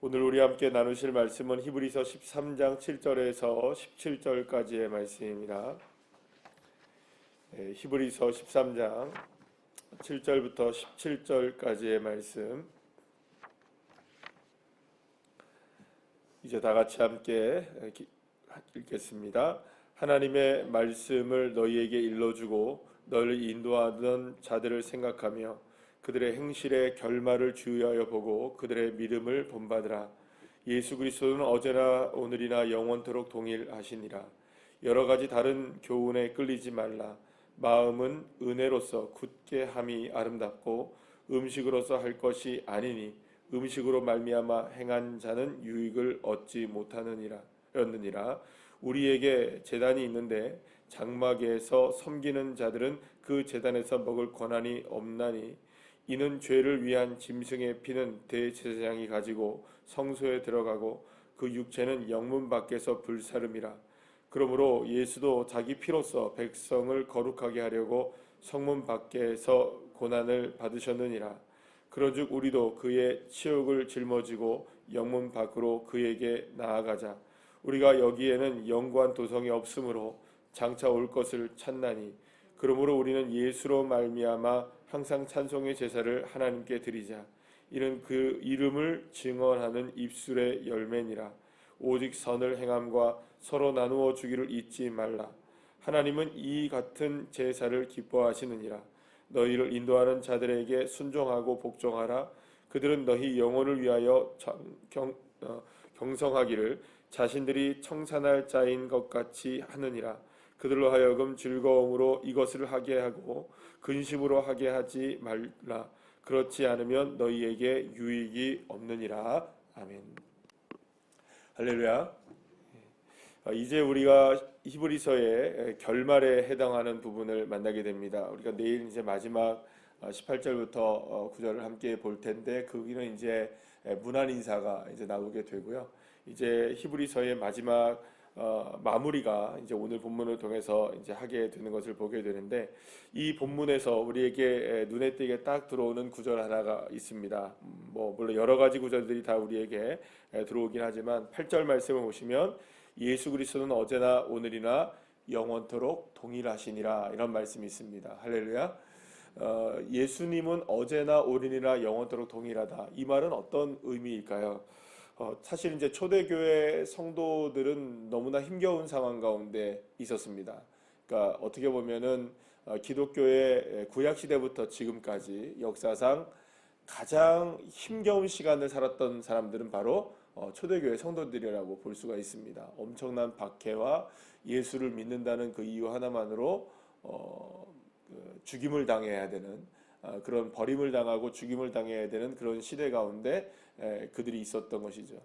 오늘 우리 함께 나누실 말씀은 히브리서 13장 7절에서 17절까지의 말씀입니다. 히브리서 13장 7절부터 17절까지의 말씀, 이제 다 같이 함께 읽겠습니다. 하나님의 말씀을 너희에게 일러주고 너를 인도하던 자들을 생각하며 그들의 행실의 결말을 주의하여 보고 그들의 믿음을 본받으라. 예수 그리스도는 어제나 오늘이나 영원토록 동일하시니라. 여러 가지 다른 교훈에 끌리지 말라. 마음은 은혜로서 굳게 함이 아름답고 음식으로서 할 것이 아니니 음식으로 말미암아 행한 자는 유익을 얻지 못하느니라. 우리에게 제단이 있는데 장막에서 섬기는 자들은 그 제단에서 먹을 권한이 없나니 이는 죄를 위한 짐승의 피는 대제사장이 가지고 성소에 들어가고 그 육체는 영문 밖에서 불사름이라. 그러므로 예수도 자기 피로써 백성을 거룩하게 하려고 성문 밖에서 고난을 받으셨느니라. 그런즉 우리도 그의 치욕을 짊어지고 영문 밖으로 그에게 나아가자. 우리가 여기에는 영구한 도성이 없으므로 장차 올 것을 찾나니 그러므로 우리는 예수로 말미암아 항상 찬송의 제사를 하나님께 드리자. 이는 그 이름을 증언하는 입술의 열매니라. 오직 선을 행함과 서로 나누어 주기를 잊지 말라. 하나님은 이 같은 제사를 기뻐하시느니라. 너희를 인도하는 자들에게 순종하고 복종하라. 그들은 너희 영혼을 위하여 경성하기를 자신들이 청산할 자인 것 같이 하느니라. 그들로 하여금 즐거움으로 이것을 하게 하고 근심으로 하게 하지 말라. 그렇지 않으면 너희에게 유익이 없느니라. 아멘. 할렐루야. 이제 우리가 히브리서의 결말에 해당하는 부분을 만나게 됩니다. 우리가 내일 이제 마지막 18절부터 9절을 함께 볼 텐데 거기는 이제 문안 인사가 이제 나오게 되고요. 이제 히브리서의 마지막 마무리가 이제 오늘 본문을 통해서 이제 하게 되는 것을 보게 되는데, 이 본문에서 우리에게 눈에 띄게 딱 들어오는 구절 하나가 있습니다. 물론 여러 가지 구절들이 다 우리에게 들어오긴 하지만 8절 말씀을 보시면 예수 그리스도는 어제나 오늘이나 영원토록 동일하시니라, 이런 말씀이 있습니다. 할렐루야. 예수님은 어제나 오늘이나 영원토록 동일하다. 이 말은 어떤 의미일까요? 사실 이제 초대교회 성도들은 너무나 힘겨운 상황 가운데 있었습니다. 그러니까 어떻게 보면은 기독교의 구약 시대부터 지금까지 역사상 가장 힘겨운 시간을 살았던 사람들은 바로 초대교회 성도들이라고 볼 수가 있습니다. 엄청난 박해와 예수를 믿는다는 그 이유 하나만으로 죽임을 당해야 되는, 그런 버림을 당하고 죽임을 당해야 되는 그런 시대 가운데 그들이 있었던 것이죠.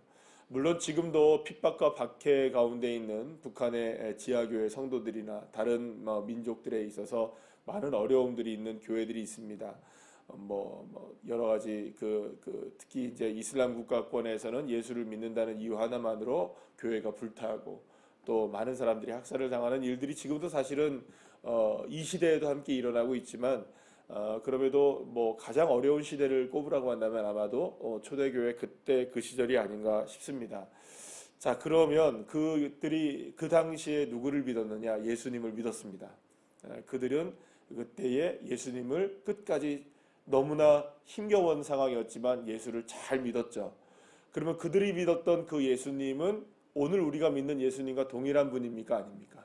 물론 지금도 핍박과 박해 가운데 있는 북한의 지하교회 성도들이나 다른 민족들에 있어서 많은 어려움들이 있는 교회들이 있습니다. 여러 가지 특히 이제 이슬람 국가권에서는 예수를 믿는다는 이유 하나만으로 교회가 불타고 또 많은 사람들이 학살을 당하는 일들이 지금도 사실은 이 시대에도 함께 일어나고 있지만, 그럼에도 가장 어려운 시대를 꼽으라고 한다면 아마도 초대교회 그때 그 시절이 아닌가 싶습니다. 자, 그러면 그들이 그 당시에 누구를 믿었느냐? 예수님을 믿었습니다. 그들은 그때에 예수님을 끝까지, 너무나 힘겨운 상황이었지만 예수를 잘 믿었죠. 그러면 그들이 믿었던 그 예수님은 오늘 우리가 믿는 예수님과 동일한 분입니까? 아닙니까?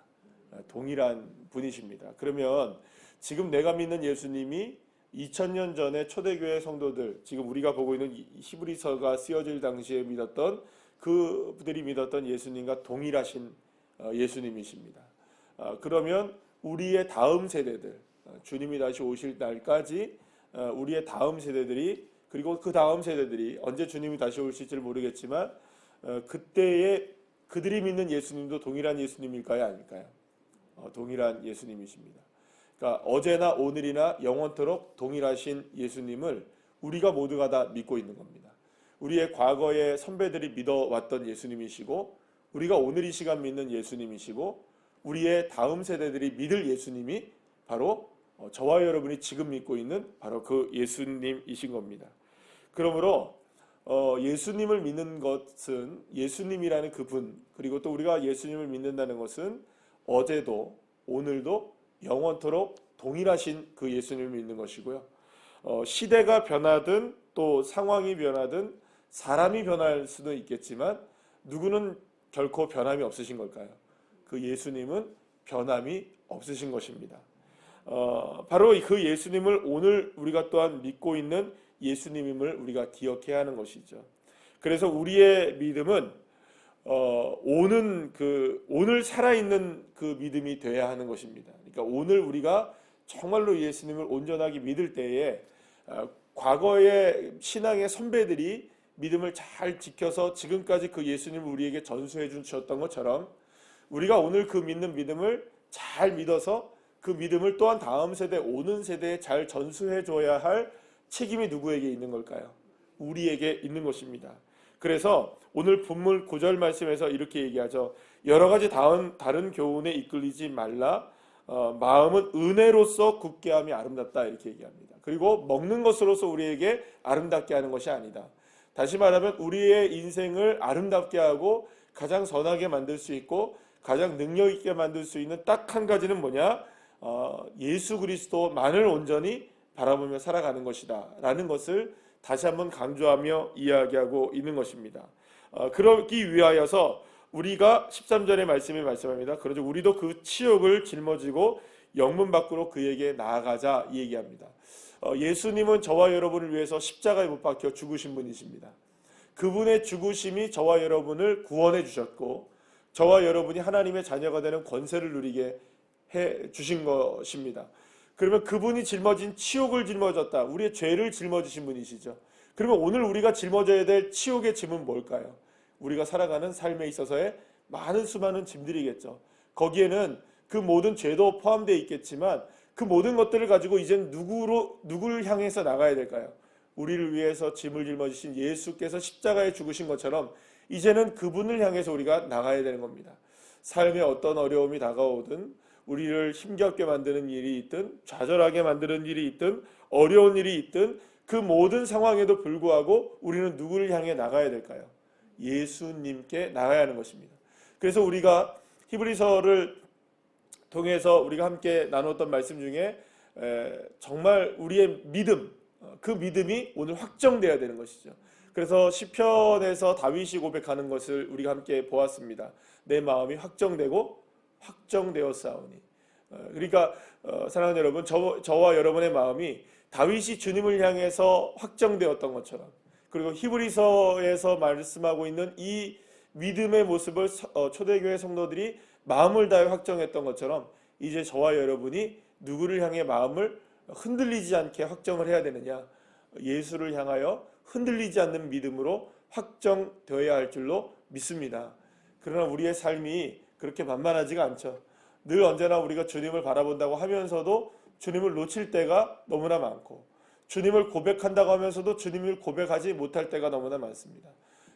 동일한 분이십니다. 그러면 지금 내가 믿는 예수님이 2000년 전에 초대교회 성도들, 지금 우리가 보고 있는 히브리서가 쓰여질 당시에 믿었던 그들이 믿었던 예수님과 동일하신 예수님이십니다. 그러면 우리의 다음 세대들, 주님이 다시 오실 날까지 우리의 다음 세대들이, 그리고 그 다음 세대들이 언제 주님이 다시 오실지를 모르겠지만 그때에 그들이 믿는 예수님도 동일한 예수님일까요? 아닐까요? 동일한 예수님이십니다. 그러니까 어제나 오늘이나 영원토록 동일하신 예수님을 우리가 모두가 다 믿고 있는 겁니다. 우리의 과거의 선배들이 믿어왔던 예수님이시고, 우리가 오늘 이 시간 믿는 예수님이시고, 우리의 다음 세대들이 믿을 예수님이 바로 저와 여러분이 지금 믿고 있는 바로 그 예수님이신 겁니다. 그러므로 예수님을 믿는 것은 예수님이라는 그분, 그리고 또 우리가 예수님을 믿는다는 것은 어제도 오늘도 영원토록 동일하신 그 예수님을 믿는 것이고요. 시대가 변하든 또 상황이 변하든 사람이 변할 수도 있겠지만 누구는 결코 변함이 없으신 걸까요? 그 예수님은 변함이 없으신 것입니다. 바로 그 예수님을 오늘 우리가 또한 믿고 있는 예수님임을 우리가 기억해야 하는 것이죠. 그래서 우리의 믿음은 오늘 살아있는 그 믿음이 되어야 하는 것입니다. 그러니까 오늘 우리가 정말로 예수님을 온전하게 믿을 때에 과거의 신앙의 선배들이 믿음을 잘 지켜서 지금까지 그 예수님을 우리에게 전수해 주셨던 것처럼 우리가 오늘 그 믿는 믿음을 잘 믿어서 그 믿음을 또한 다음 세대, 오는 세대에 잘 전수해 줘야 할 책임이 누구에게 있는 걸까요? 우리에게 있는 것입니다. 그래서 오늘 본문 9절 말씀에서 이렇게 얘기하죠. 여러 가지 다른 교훈에 이끌리지 말라. 마음은 은혜로서 굳게 함이 아름답다 이렇게 얘기합니다. 그리고 먹는 것으로서 우리에게 아름답게 하는 것이 아니다. 다시 말하면 우리의 인생을 아름답게 하고 가장 선하게 만들 수 있고 가장 능력 있게 만들 수 있는 딱 한 가지는 뭐냐? 예수 그리스도만을 온전히 바라보며 살아가는 것이다 라는 것을 다시 한번 강조하며 이야기하고 있는 것입니다. 그러기 위하여서 우리가 13절의 말씀이 말씀합니다. 그러죠. 우리도 그 치욕을 짊어지고 영문 밖으로 그에게 나아가자 이 얘기합니다. 예수님은 저와 여러분을 위해서 십자가에 못 박혀 죽으신 분이십니다. 그분의 죽으심이 저와 여러분을 구원해 주셨고 저와 여러분이 하나님의 자녀가 되는 권세를 누리게 해 주신 것입니다. 그러면 그분이 짊어진 치욕을 짊어졌다. 우리의 죄를 짊어지신 분이시죠. 그러면 오늘 우리가 짊어져야 될 치욕의 짐은 뭘까요? 우리가 살아가는 삶에 있어서의 수많은 짐들이겠죠. 거기에는 그 모든 죄도 포함되어 있겠지만 그 모든 것들을 가지고 이제는 누구를 향해서 나가야 될까요? 우리를 위해서 짐을 짊어지신 예수께서 십자가에 죽으신 것처럼 이제는 그분을 향해서 우리가 나가야 되는 겁니다. 삶에 어떤 어려움이 다가오든 우리를 힘겹게 만드는 일이 있든 좌절하게 만드는 일이 있든 어려운 일이 있든 그 모든 상황에도 불구하고 우리는 누구를 향해 나가야 될까요? 예수님께 나가야 하는 것입니다. 그래서 우리가 히브리서를 통해서 우리가 함께 나눴던 말씀 중에 정말 우리의 믿음, 그 믿음이 오늘 확정되어야 되는 것이죠. 그래서 시편에서 다윗이 고백하는 것을 우리가 함께 보았습니다. 내 마음이 확정되고 확정되었사오니. 그러니까 사랑하는 여러분, 저와 여러분의 마음이 다윗이 주님을 향해서 확정되었던 것처럼, 그리고 히브리서에서 말씀하고 있는 이 믿음의 모습을 초대교회 성도들이 마음을 다해 확정했던 것처럼 이제 저와 여러분이 누구를 향해 마음을 흔들리지 않게 확정을 해야 되느냐? 예수를 향하여 흔들리지 않는 믿음으로 확정되어야 할 줄로 믿습니다. 그러나 우리의 삶이 그렇게 만만하지가 않죠. 늘 언제나 우리가 주님을 바라본다고 하면서도 주님을 놓칠 때가 너무나 많고, 주님을 고백한다고 하면서도 주님을 고백하지 못할 때가 너무나 많습니다.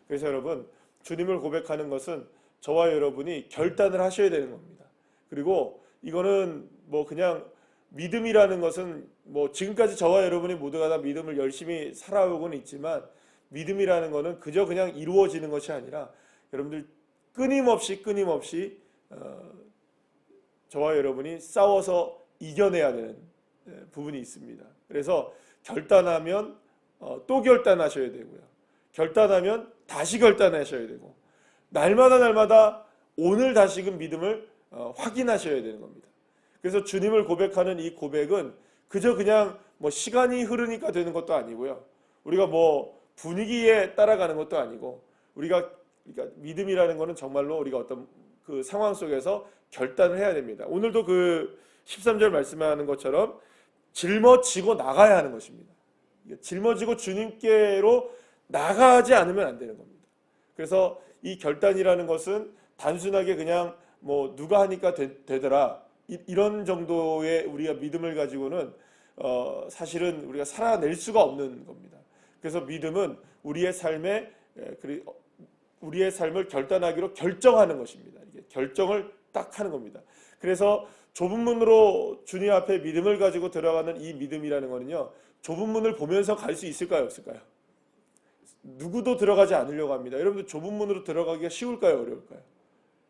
그래서 여러분, 주님을 고백하는 것은 저와 여러분이 결단을 하셔야 되는 겁니다. 그리고 이거는 그냥 믿음이라는 것은 지금까지 저와 여러분이 모두가 다 믿음을 열심히 살아오고는 있지만, 믿음이라는 것은 그저 그냥 이루어지는 것이 아니라 여러분들 끊임없이 저와 여러분이 싸워서 이겨내야 되는 부분이 있습니다. 그래서 결단하면 또 결단하셔야 되고요. 결단하면 다시 결단하셔야 되고, 날마다 오늘 다시금 믿음을 확인하셔야 되는 겁니다. 그래서 주님을 고백하는 이 고백은 그저 그냥 시간이 흐르니까 되는 것도 아니고요. 우리가 분위기에 따라가는 것도 아니고, 그러니까 믿음이라는 것은 정말로 우리가 어떤 그 상황 속에서 결단을 해야 됩니다. 오늘도 그 13절 말씀하는 것처럼 짊어지고 나가야 하는 것입니다. 짊어지고 주님께로 나가지 않으면 안 되는 겁니다. 그래서 이 결단이라는 것은 단순하게 그냥 누가 하니까 되더라 이런 정도의 우리가 믿음을 가지고는 사실은 우리가 살아낼 수가 없는 겁니다. 그래서 믿음은 우리의 삶을 결단하기로 결정하는 것입니다. 결정을 딱 하는 겁니다. 그래서 좁은 문으로 주님 앞에 믿음을 가지고 들어가는 이 믿음이라는 거는요, 좁은 문을 보면서 갈 수 있을까요, 없을까요? 누구도 들어가지 않으려고 합니다. 여러분들 좁은 문으로 들어가기가 쉬울까요? 어려울까요?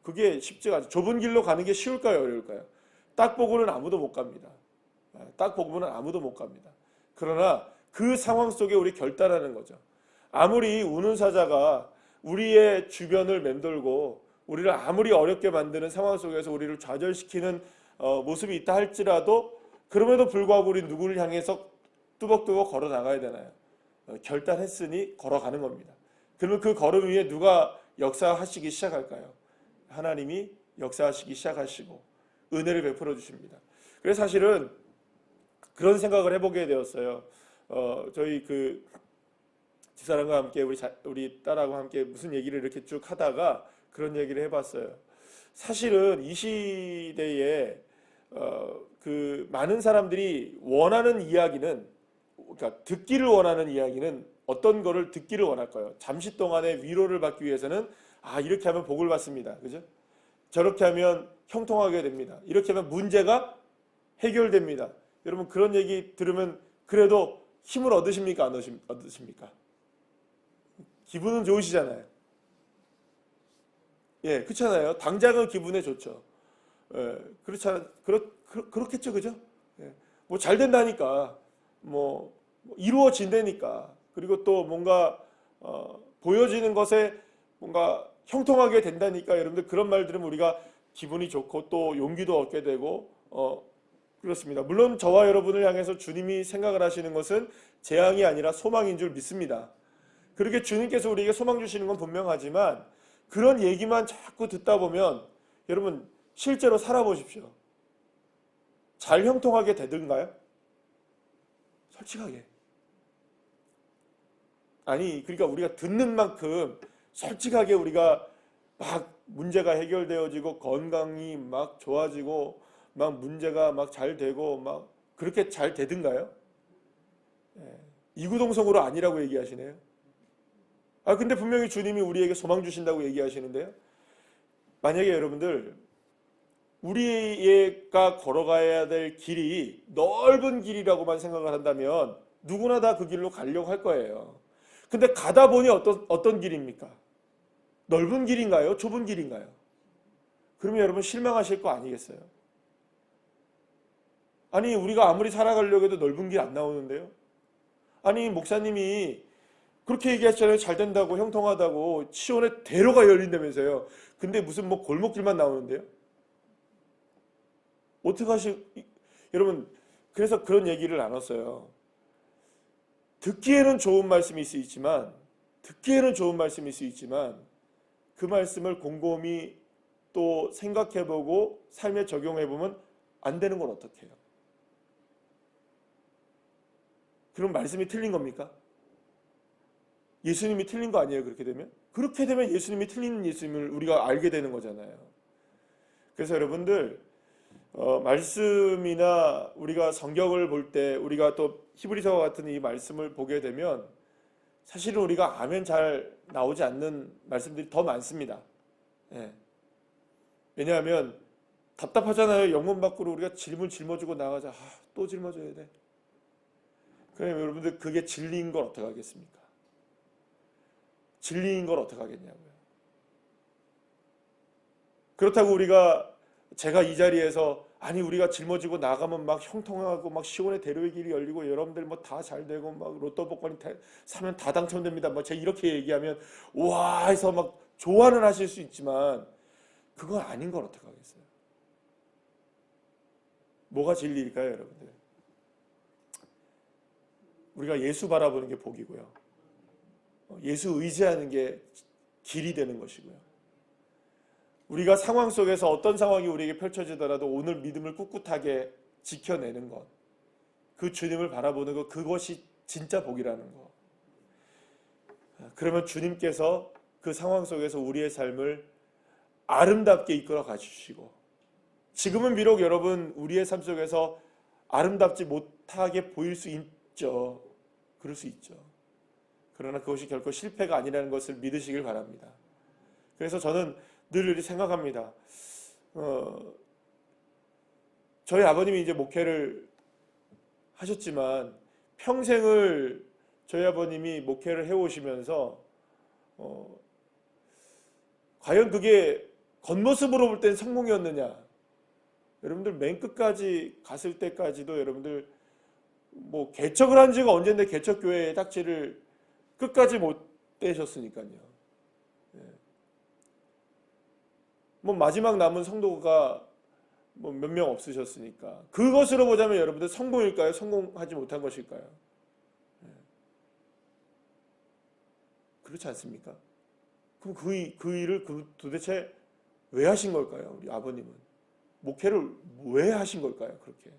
그게 쉽지가 않죠. 좁은 길로 가는 게 쉬울까요? 어려울까요? 딱 보고는 아무도 못 갑니다. 딱 보고는 아무도 못 갑니다. 그러나 그 상황 속에 우리 결단하는 거죠. 아무리 우는 사자가 우리의 주변을 맴돌고 우리를 아무리 어렵게 만드는 상황 속에서 우리를 좌절시키는 모습이 있다 할지라도 그럼에도 불구하고 우리 누구를 향해서 뚜벅뚜벅 걸어 나가야 되나요? 결단했으니 걸어가는 겁니다. 그러면 그 걸음 위에 누가 역사하시기 시작할까요? 하나님이 역사하시기 시작하시고 은혜를 베풀어 주십니다. 그래서 사실은 그런 생각을 해보게 되었어요. 저희 그 집사람과 함께 우리 딸하고 함께 무슨 얘기를 이렇게 쭉 하다가 그런 얘기를 해봤어요. 사실은 이 시대에 그 많은 사람들이 원하는 이야기는, 그러니까 듣기를 원하는 이야기는 어떤 거를 듣기를 원할까요? 잠시 동안의 위로를 받기 위해서는 이렇게 하면 복을 받습니다. 그죠? 저렇게 하면 형통하게 됩니다. 이렇게 하면 문제가 해결됩니다. 여러분 그런 얘기 들으면 그래도 힘을 얻으십니까? 안 얻으십니까? 기분은 좋으시잖아요. 예, 그렇잖아요. 당장은 기분에 좋죠. 예, 그렇겠죠, 그죠? 예, 뭐 잘 된다니까, 뭐 이루어진다니까, 그리고 또 뭔가 보여지는 것에 뭔가 형통하게 된다니까, 여러분들 그런 말 들으면 우리가 기분이 좋고 또 용기도 얻게 되고, 그렇습니다. 물론 저와 여러분을 향해서 주님이 생각을 하시는 것은 재앙이 아니라 소망인 줄 믿습니다. 그렇게 주님께서 우리에게 소망 주시는 건 분명하지만 그런 얘기만 자꾸 듣다 보면 여러분 실제로 살아보십시오. 잘 형통하게 되든가요? 솔직하게. 아니 그러니까 우리가 듣는 만큼 솔직하게 우리가 막 문제가 해결되어지고 건강이 막 좋아지고 막 문제가 막 잘 되고 막 그렇게 잘 되든가요? 이구동성으로 아니라고 얘기하시네요. 근데 분명히 주님이 우리에게 소망 주신다고 얘기하시는데요. 만약에 여러분들 우리가 걸어가야 될 길이 넓은 길이라고만 생각을 한다면 누구나 다 그 길로 가려고 할 거예요. 근데 가다 보니 어떤 길입니까? 넓은 길인가요? 좁은 길인가요? 그러면 여러분 실망하실 거 아니겠어요? 아니 우리가 아무리 살아가려고 해도 넓은 길 안 나오는데요. 아니 목사님이 그렇게 얘기하시잖아요. 잘 된다고 형통하다고 시온에 대로가 열린다면서요. 근데 무슨 뭐 골목길만 나오는데요. 여러분 그래서 그런 얘기를 나눴어요. 듣기에는 좋은 말씀이 있을 수 있지만 그 말씀을 곰곰이 또 생각해보고 삶에 적용해보면 안 되는 건 어떡해요? 그럼 말씀이 틀린 겁니까? 예수님이 틀린 거 아니에요? 그렇게 되면? 그렇게 되면 예수님이 틀린 예수님을 우리가 알게 되는 거잖아요. 그래서 여러분들 말씀이나 우리가 성경을 볼 때 우리가 또 히브리서와 같은 이 말씀을 보게 되면 사실은 우리가 아멘 잘 나오지 않는 말씀들이 더 많습니다. 예. 왜냐하면 답답하잖아요. 영문 밖으로 우리가 질문 짊어지고 나가자. 또 짊어져야 돼. 그러면 여러분들 그게 진리인 걸 어떻게 하겠습니까? 진리인 걸 어떻게 하겠냐고요. 그렇다고 제가 이 자리에서 우리가 짊어지고 나가면 막 형통하고 막 시온의 대로의 길이 열리고 여러분들 뭐 다 잘 되고 막 로또 복권이 사면 다 당첨됩니다. 뭐 제가 이렇게 얘기하면 와 해서 막 좋아는 하실 수 있지만 그건 아닌 걸 어떻게 하겠어요? 뭐가 진리일까요, 여러분들? 우리가 예수 바라보는 게 복이고요. 예수 의지하는 게 길이 되는 것이고요. 우리가 상황 속에서 어떤 상황이 우리에게 펼쳐지더라도 오늘 믿음을 꿋꿋하게 지켜내는 것, 그 주님을 바라보는 것, 그것이 진짜 복이라는 것. 그러면 주님께서 그 상황 속에서 우리의 삶을 아름답게 이끌어 가주시고, 지금은 비록 여러분 우리의 삶 속에서 아름답지 못하게 보일 수 있죠. 그럴 수 있죠. 그러나 그것이 결코 실패가 아니라는 것을 믿으시길 바랍니다. 그래서 저는 늘 이렇게 생각합니다. 저희 아버님이 이제 목회를 하셨지만 평생을 저희 아버님이 목회를 해오시면서 과연 그게 겉모습으로 볼 땐 성공이었느냐? 여러분들 맨 끝까지 갔을 때까지도 여러분들 뭐 개척을 한 지가 언젠데 개척교회의 딱지를 끝까지 못 떼셨으니까요. 뭐 마지막 남은 성도가 뭐 몇 명 없으셨으니까 그것으로 보자면 여러분들 성공일까요? 성공하지 못한 것일까요? 그렇지 않습니까? 그럼 그 일을 도대체 왜 하신 걸까요? 우리 아버님은 목회를 왜 하신 걸까요? 그렇게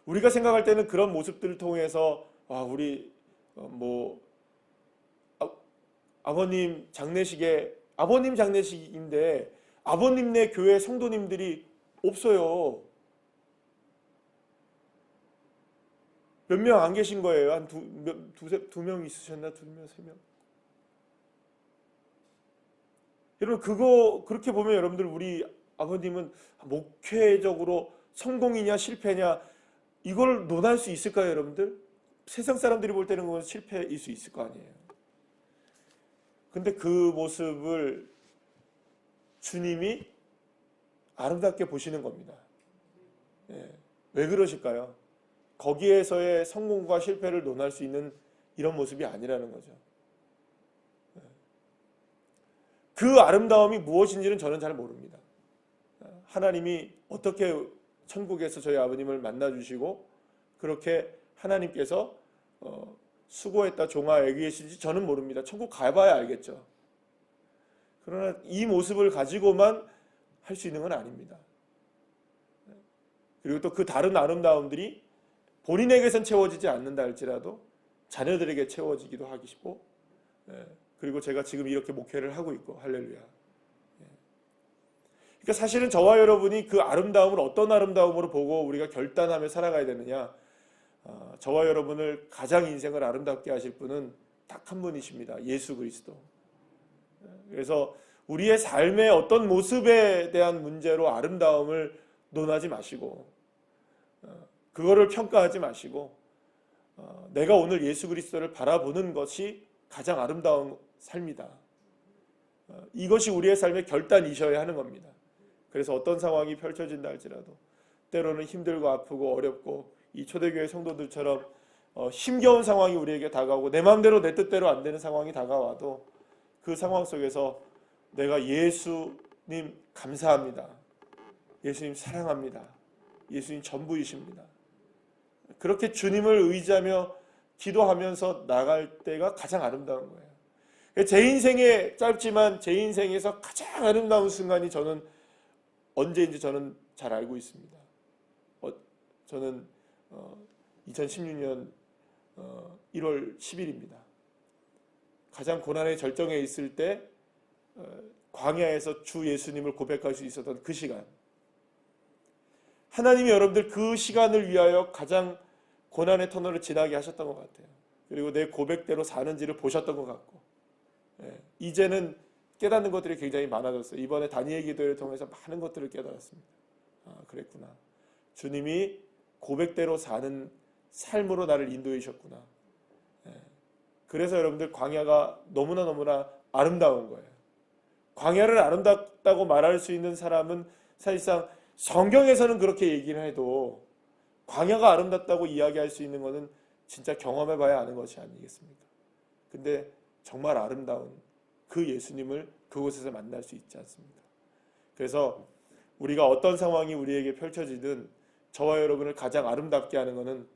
우리가 생각할 때는 그런 모습들을 통해서 우리 아버님 장례식인데 아버님네 교회 성도님들이 없어요. 몇 명 안 계신 거예요. 한 두 명 있으셨나? 두 명, 세 명. 여러분 그렇게 보면 여러분들 우리 아버님은 목회적으로 성공이냐 실패냐 이걸 논할 수 있을까요, 여러분들? 세상 사람들이 볼 때는 그건 실패일 수 있을 거 아니에요. 근데 그 모습을 주님이 아름답게 보시는 겁니다. 왜 그러실까요? 거기에서의 성공과 실패를 논할 수 있는 이런 모습이 아니라는 거죠. 그 아름다움이 무엇인지는 저는 잘 모릅니다. 하나님이 어떻게 천국에서 저희 아버님을 만나주시고 그렇게 하나님께서 수고했다 종아 애기이신지 저는 모릅니다. 천국 가봐야 알겠죠. 그러나 이 모습을 가지고만 할 수 있는 건 아닙니다. 그리고 또 그 다른 아름다움들이 본인에게선 채워지지 않는다 할지라도 자녀들에게 채워지기도 하기 싶고 그리고 제가 지금 이렇게 목회를 하고 있고 할렐루야. 그러니까 사실은 저와 여러분이 그 아름다움을 어떤 아름다움으로 보고 우리가 결단하며 살아가야 되느냐. 저와 여러분을 가장 인생을 아름답게 하실 분은 딱 한 분이십니다. 예수 그리스도. 그래서 우리의 삶의 어떤 모습에 대한 문제로 아름다움을 논하지 마시고 그거를 평가하지 마시고 내가 오늘 예수 그리스도를 바라보는 것이 가장 아름다운 삶이다. 이것이 우리의 삶의 결단이셔야 하는 겁니다. 그래서 어떤 상황이 펼쳐진다 할지라도 때로는 힘들고 아프고 어렵고 이 초대교회 성도들처럼 힘겨운 상황이 우리에게 다가오고 내 마음대로 내 뜻대로 안 되는 상황이 다가와도 그 상황 속에서 내가 예수님 감사합니다. 예수님 사랑합니다. 예수님 전부이십니다. 그렇게 주님을 의지하며 기도하면서 나갈 때가 가장 아름다운 거예요. 제 인생에 짧지만 제 인생에서 가장 아름다운 순간이 저는 언제인지 저는 잘 알고 있습니다. 저는 2016년 1월 10일입니다. 가장 고난의 절정에 있을 때 광야에서 주 예수님을 고백할 수 있었던 그 시간. 하나님이 여러분들 그 시간을 위하여 가장 고난의 터널을 지나게 하셨던 것 같아요. 그리고 내 고백대로 사는지를 보셨던 것 같고 이제는 깨닫는 것들이 굉장히 많아졌어요. 이번에 다니엘 기도를 통해서 많은 것들을 깨달았습니다. 그랬구나. 주님이 고백대로 사는 삶으로 나를 인도해 주셨구나. 그래서 여러분들 광야가 너무나 아름다운 거예요. 광야를 아름답다고 말할 수 있는 사람은 사실상 성경에서는 그렇게 얘기를 해도 광야가 아름답다고 이야기할 수 있는 것은 진짜 경험해봐야 아는 것이 아니겠습니까? 근데 정말 아름다운 그 예수님을 그곳에서 만날 수 있지 않습니까? 그래서 우리가 어떤 상황이 우리에게 펼쳐지든 저와 여러분을 가장 아름답게 하는 것은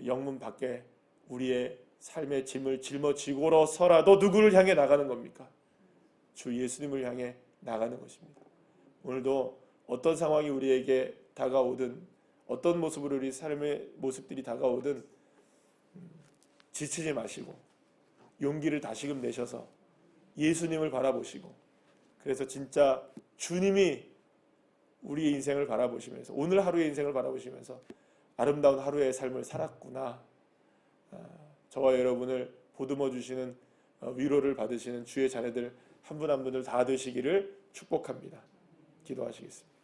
영문 밖에 우리의 삶의 짐을 짊어지고서라도 누구를 향해 나가는 겁니까? 주 예수님을 향해 나가는 것입니다. 오늘도 어떤 상황이 우리에게 다가오든 어떤 모습으로 우리 삶의 모습들이 다가오든 지치지 마시고 용기를 다시금 내셔서 예수님을 바라보시고 그래서 진짜 주님이 우리의 인생을 바라보시면서 오늘 하루의 인생을 바라보시면서 아름다운 하루의 삶을 살았구나. 저와 여러분을 보듬어 주시는 위로를 받으시는 주의 자녀들 한 분 한 분을 다 되시기를 축복합니다. 기도하시겠습니다.